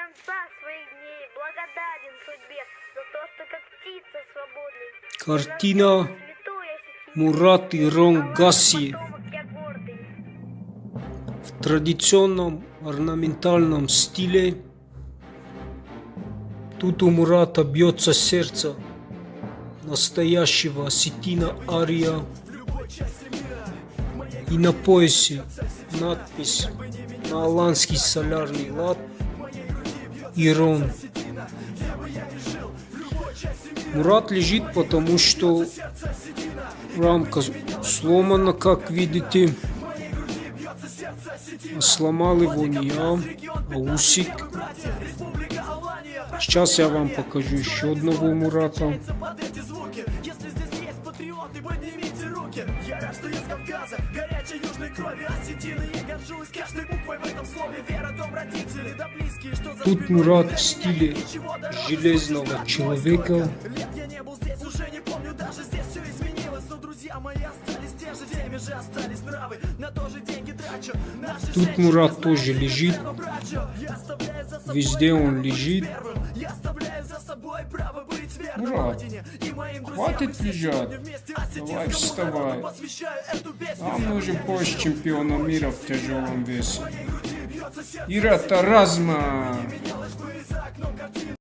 конца своих дней благодарен судьбе за то, что как птица свободный. Картина Святой осетинин, Мурат Ирон Гассиев. потомок я гордый. В традиционном орнаментальном стиле. Тут у Мурата бьется сердце настоящего осетина ария. И на поясе надпись на аланский солярный лад Ирон. Мурат лежит, потому что рамка сломана, как видите. А сломал его не я, а Усик. Сейчас я вам покажу еще одного Мурата. Я рад, что из Кавказа, горячей южной крови осетины. Я горжусь каждой буквой в этом слове. Вера, дом, родители, да близкие, что за Тут Мурат в стиле железного человека. лет я не был здесь, уже не помню, даже здесь все изменилось. Но друзья мои остались те же, теми же остались нравы. На то же деньги трачу. Наши Тут Мурат тоже лежит. я оставляю за собой Везде он лежит. первым. Я оставляю за собой право быть верным Мурат, родине и моим друзьям. хватит лежать. Давай вставай. Нам нужен пояс чемпиона мира в тяжелом весе. Ира Таразма.